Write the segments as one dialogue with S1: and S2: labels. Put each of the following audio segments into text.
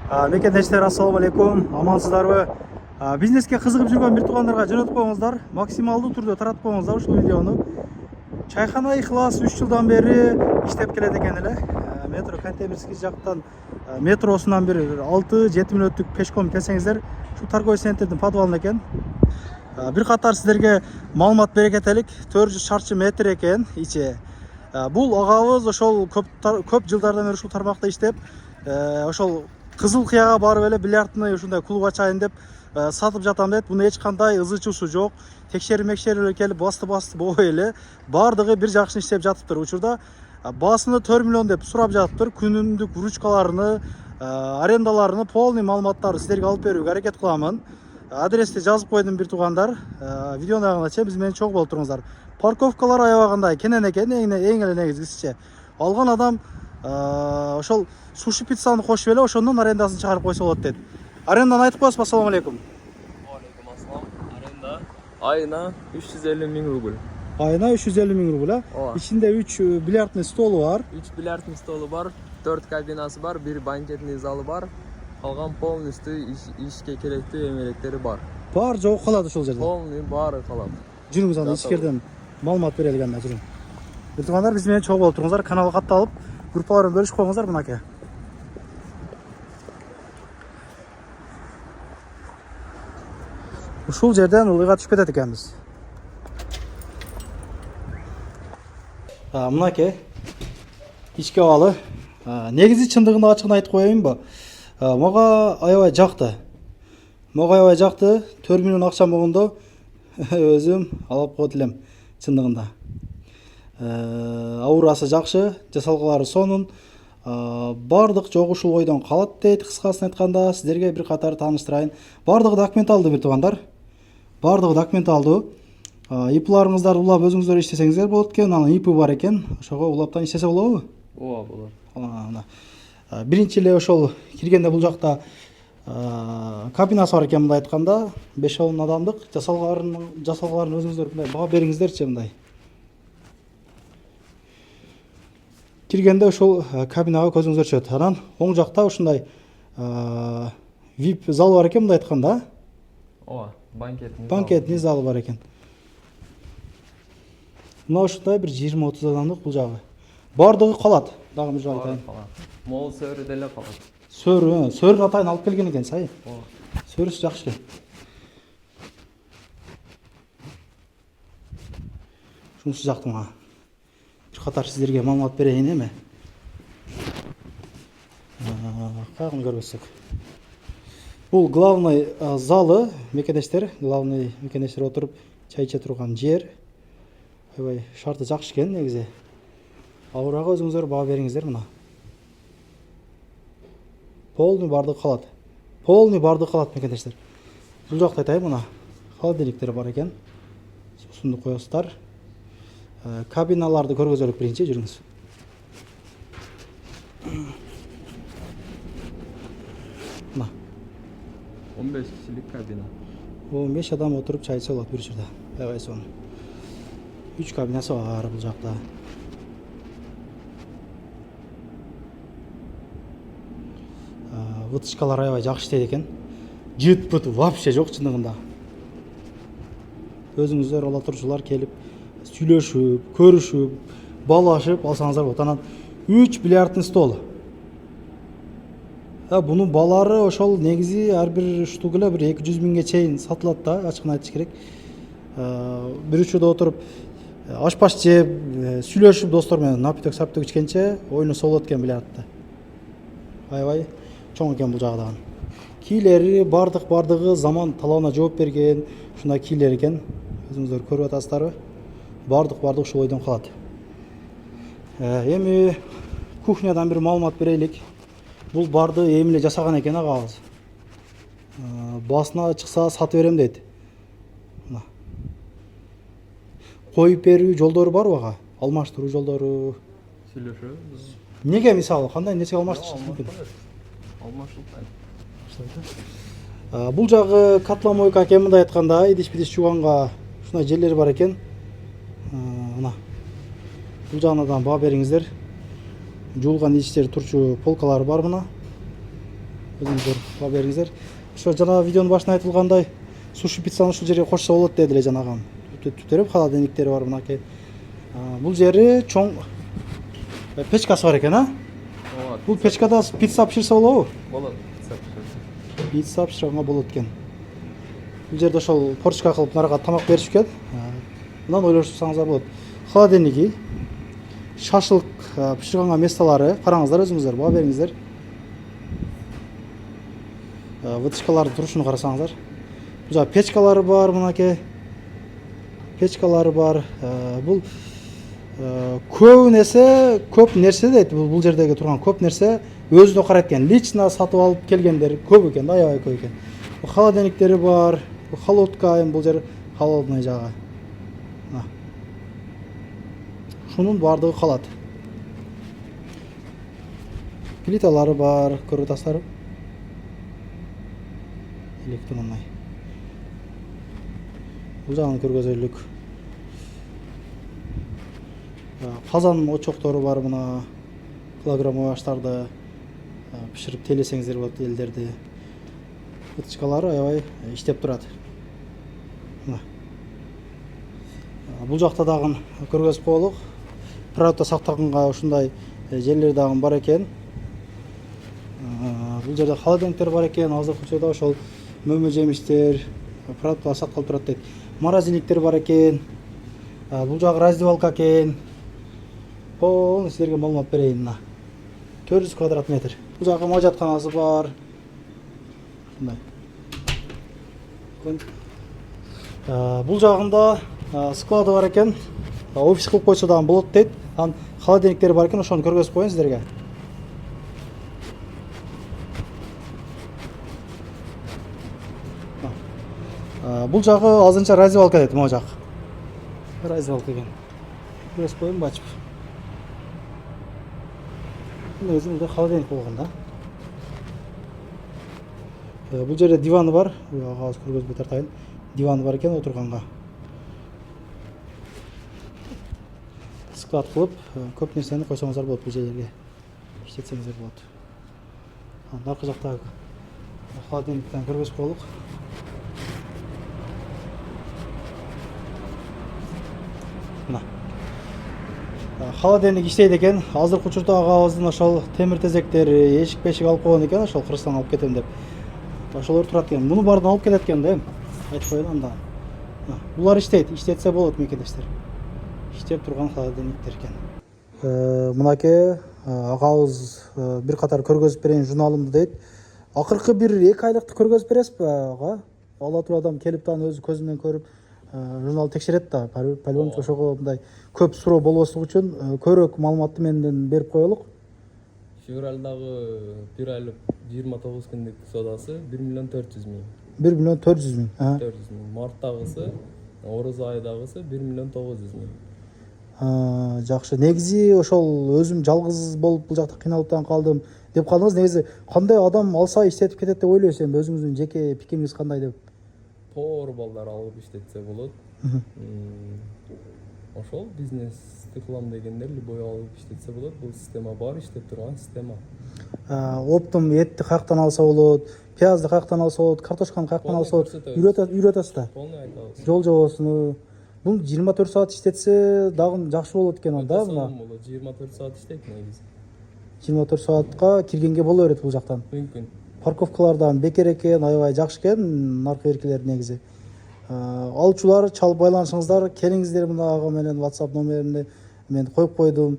S1: Мекендештер, ассалаmu алейкум, амансыздарбы? Бизнеске кызыгып жүргөн бир туугандарга жөнөтүп коюңуздар, максималдуу түрдө таратып коюңуздар ушул видеону. Чайхана Ихлас 3 жылдан бери иштеп келет экен эле. Метро Кантемирский жактан метросунан бир 6-7 мүнөттүк пешком келсеңиздер, ушул торговый центрдин подвалында экен. Бир катар сиздерге маалымат бере кетелик. 400 шарчы метр экен ичи. Бул агабыз ошол көп жылдардан бери ушул тармакта иштеп, ошол Кызыл Кыяга барып эле бильярдный ушундай клуб ачайын деп сатып жатам дейт. Буну эч кандай ызы чуусу жок. Текшерип келип басты болбой эле бардыгы бир жакшы иштеп жатыптыр. Учурда баасыны 4 миллион деп сурап жатыптыр. Күнүмдүк ручкаларыны, арендаларыны полный маалыматтарды сиздерге алып берүүгө аракет кыламын. Адрести жазып койдум бир туугандар. Видеонун агына чейин биз менен чогуу болуп туруңуздар. Парковкалар аябагандай кенен экен, эң эле негизгиси. Алган адам ошол суши пиццаны кошуп эле ошондон арендасын чыгарып койсо болот дейт. Аренданы айтып коесузбу? Ассалам алейкум.
S2: Алейкум ассалам. Аренда айына 350 миң рубль.
S1: Айына 350 миң рубль, Ичинде 3 бильярдный столу бар.
S2: 3 бильярдный столу бар, 4 кабинасы бар, 1 банкетный залы бар. Калган полностью ишке керектүү эмелектери бар.
S1: Бар жок калат ошол жерде.
S2: Полный баары калат.
S1: Жүрүңүз анда ичкерден маалымат берелик анда жүрүң. Бир туугандар, биз менен чогуу болуп туруңуздар, каналга катталып, группалардан бөлүшүп коюңуздар мынакей. Ушул жерден ылыйга түшүп кетет экенбиз. Мынакей ички абалы. Негизи чындыгында ачыгын айтып коеюнбу? Мага аябай жакты. 4 миллион акчам болгондо өзүм алып коет элем чындыгында. Аурасы жакшы, жасалгалары сонун. Бардык жок ушул ойдон калат дейт. Кыскасын айтканда, сиздерге бир катар тааныштырайын. Бардыгы документалдуу бир туугандар. Бардыгы документалдуу. ИПларыңыздарды улап өзүңүздөр иштесеңиздер болот экен. Анан ИП бар экен. Ошого улаптан иштесе болобу?
S2: Ооба, болот.
S1: Биринчи эле ошол киргенде бул жакта кабинасы бар экен, мындай айтканда 5-10 адамдык. Жасалгаларын өзүңүздөр мындай баа бериңиздерчи мындай. Киргенде ошол кабинага көзүңүздөр түшөт. Анан оң жакта ушундай VIP зал бар экен, мындай айтканда.
S2: Ооба,
S1: банкетный залы бар экен. Мына ушундай бир 20-30 адамдык бул жагы. Бардыгы калат. Дагы бир жолу айтайын.
S2: Мол сөрү деле калат.
S1: Сөрүн атайын алып келген экен, сай.
S2: Ооба.
S1: Сөрүсү жакшы экен. Ушунчу жакты мага. Бир катар сиздерге маалымат берейин эми. Кагын көрбөсөк. Бул главный залы, мекендештер, главный мекендештер отуруп чай иче турган жер. Аябай шарты жакшы экен негизи. Аурага өзүңүздөр баа бериңиздер мына. Полный бардыгы калат мекендештер. Бул жакта айтайын мына. Холодильниктер бар экен. Сусунду коесуздар. Кабиналарды көргөзөлүк биринчи, жүрүңүз. Мына
S2: 15 кишилик кабина.
S1: 15 адам отуруп чай ичсе болот бир учурда. Аябай сонун. 3 кабинасы бар бул жакта. Вытычкалар аябай жакшы иштейт экен. Жыт-пыт вообще жок чындыгында. Өзүңүздөр ола турчулар келип сүйлөшүп, көрүшүп, баалашып алсаңыздар болот. Анан 3 бильярдный стол. Бунун баалары ошол негизи ар бир штук эле бир 200 миңге чейин сатылат да, ачыгын айтыш керек. Бир учурда отуруп ашпаш жеп, сүйлөшүп достор менен напиток саптык ичкенче ойносо болот экен бильярдты. Аябай чоң экен бул жагы дагы. Кийлери бардыгы заман талабына жооп берген, ушундай кийлер экен. Өзүңүздөр көрүп атасыздарбы? Бардык ушул ойдон калат. Эми кухнядан бир маалымат берелик. Бул барды эми эле жасаган экен агабыз. Басына чыкса сатып берем дейт. Мына. Коюп берүү жолдору барбы ага? Алмаштыруу жолдору.
S2: Сүйлөшөбүз.
S1: Неге мисалы кандай нерсе алмаштырыш мүмкүн? Бул жагы катламойка экен, мындай айтканда, идиш-бидиш жууганга ушундай жерлери бар экен. Мына. Бул жагынан баа бериңиздер. Жуулган идиштер турчу полкалары бар мына. өзүңүздөр баа бериңиздер. Ошо жана видеонун башында айтылгандай суши пиццаны ушул жерге кошсо болот деди эле жана агам. Түптөрүп холодильниктери бар мынакей. Бул жери чоң печкасы бар экен, а?
S2: Ооба.
S1: Бул печкада пицца пиширсе болобу?
S2: Болот.
S1: Пицца пиширганга болот экен. Бул жерде ошол порчка кылып нарага тамак беришip экен. Мындан ойлошсаңыздар болот. Холодильники, шашлык пиширганга месталары, караңыздар өзүңүздөр, баа бериңиздер. Вытышкалардын турушуну карасаңыздар. Бул жака печкалары бар, мынакей. Печкалары бар. Бул көп нерсе дейт. Бул жердеги турган көп нерсе өзүнө карайт экен. Лично сатып алып келгендер көп экен, аябай көп экен. Холодильниктери бар. Холодка, бул жер холодный жагы. Шунун бардыгы калат. Плиталары бар, көрүп атасыздар. Электронный. Бул жагын көргөзөлүк. Казан очоктору бар мына. Килограммовый аштарды пиширип телесеңиздер болот элдерди. Вытычкалары аябай иштеп турат. Бул жакта дагы көргөзүп коелук. Природа сактаганга ушундай жерлер дагы бар экен. Бул жерде холодильниктер бар экен. Азыркы учурда ошол мөмө жемиштер природа сакталып турат дейт. Морозильниктер бар экен. Бул жагы раздевалка экен. Полный силерге маалымат берейин мына. 400 квадрат метр. Бул жагы мажатканасы бар. Мындай. Бул жагында склады бар экен. Офис кылып койсо дагы болот дейт. Анан холодильниктери бар экен, ошону көргөзүп коеюн сиздерге. Бул жагы азырынча раздевалка дейт, могу жак. Раздевалка экен. Көргөзүп коеюн бачып. Өзүнүндө холодильник болгон да. Бул жерде диваны бар. Агабыз көргөзүп тартайын. Диваны бар экен отурганга. Склад кылып, көп нерсени койсоңуздар болот бул жерлерге. Иштетсеңиздер болот. Аркы жактагы холодильниктен көргөзүп коелук. Мына. Холодильник иштейт экен. Азыркы учурда агабыздын ошол темир тезектери, эшик-бешик алып койгон экен, ошол Кыргызстанга алып кетем деп. Ошолор турат экен. Муну баарын алып келет экен да. Айтып коеюн анда. Булар иштейт, иштетсе болот мекендештер. Иштеп турган холодильниктер экен. Мынакей агабыз бир катар көргөзүп берейин журналымды дейт. Акыркы бир 2 айлыкты көргөзүп бересизби ага? Ала тур адам келип тан өзү көзү менен көрүп журнал текшерет да. Полигончу ошого мындай көп суроо болбослук үчүн көрөк маалыматты менден берип коелук.
S2: Февралдагы 1 айлык 29 күндүк содасы 1 миллион 400 миң.
S1: 1 миллион 400 миң.
S2: 400 миң. Марттагысы, Орус айдагысы 1 миллион 900 миң.
S1: Жакшы. Негизи ошол өзүм жалгыз болуп бул жакта кыйналып калдым деп калдыңыз. Негизи кандай адам алса иштетип кетет деп ойлойсуз? Эми өзүңүздүн жеке пикириңиз кандай деп?
S2: Тоор балдар алып иштетсе болот. Ошол бизнести кылам дегендер любой алып иштетсе болот. Бул система бар, иштеп турган система.
S1: Оптум этти каяктан алса болот, пиязды каяктан алса болот, картошканы каяктан алса болот. Үйрөтөсүз да.
S2: Полный айтабыз.
S1: Жол жобосуну. Бул 24 саат иштетсе дагы жакшы болот экен анда, мына.
S2: 24 саат иштейт негизи.
S1: 24 саатка киргенге боло берет бул жактан.
S2: Мүмкүн.
S1: Парковкалардан бекер экен, аябай жакшы экен, наркы эркелер негизи. Алчулар чалып байланышыңыздар, келиңиздер мына ага менен WhatsApp номерине мен коюп койдум.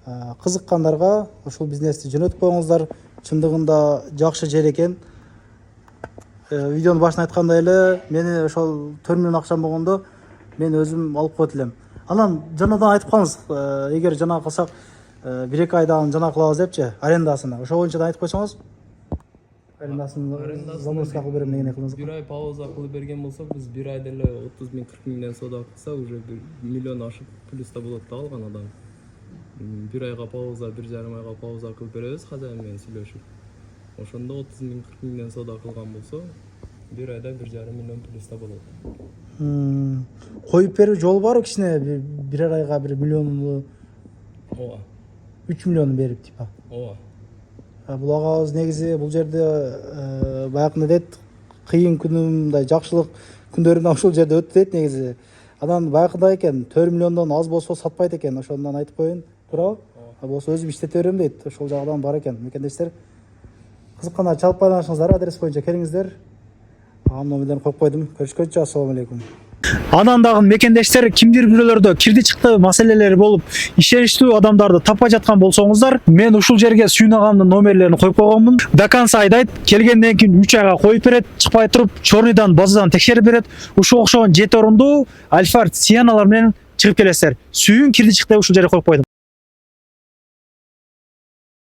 S1: Кызыккандарга ушул бизнести жөнөтүп коюңуздар. Чындыгында жакшы жер экен. Видеонун башында айткандай эле, мени ошол 4 миллион акчам болгондо мен өзүм алып коет элем. Анан жанадан айтып калыңыз, эгер жана кылсак 1-2 айдан жана кылабыз депчи, арендасына. Ошо боюнча да айтып койсоңуз. Арендасын заманска кылып берем деген кылыңыз.
S2: 1 ай пауза кылып берген болсок, биз 1 айда эле 30 миң 40 миңден сода кылса, уже 1 миллион ашып плюста болот да алган адам. 1 айга пауза, 1,5 айга пауза кылып беребиз хозяин менен сүйлөшүп. Ошондо 30 миң 40 миңден сода кылган болсо, 1 айда 1,5 миллион плюста болот.
S1: Коюп берүү жол бар кичине, 1 айга 1 миллионду.
S2: Ооба.
S1: 3 миллион берип типа.
S2: Ооба.
S1: Бул агабыз негизи бул жерде баягы дейт, кыйын күнүм мындай жакшылык күндөрүм ушул жерде өттү дейт негизи. Анан баягыдай экен 4 миллиондон аз болсо сатпайт экен, ошондон айтып коеюн, туурабы? Болсо өзүм иштете берем дейт. Ошол жагдан бар экен. Мекендештер кызыкканда чалып байланышыңыздар, адрес боюнча келиңиздер. Агам номерден коюп койдум. Көрүшкөнчө, ассалам алейкум. Анан дагы мекендештер кимдир бирөөлөрдө кирди чыкты маселелери болуп, ишеничтүү адамдарды таппай жаткан болсоңуздар, мен ушул жерге Сүйүн агамдын номерлерин коюп койгонмун. До конца айдайт, келгенден кийин 3 айга коюп берет, чыкпай туруп, чорныйдан базадан текшерип берет. Ушуга окшогон 7 орундуу Альфард Сианалар менен чыгып келесиздер. Сүйүн кирди чыкты ушул жерге коюп койдум.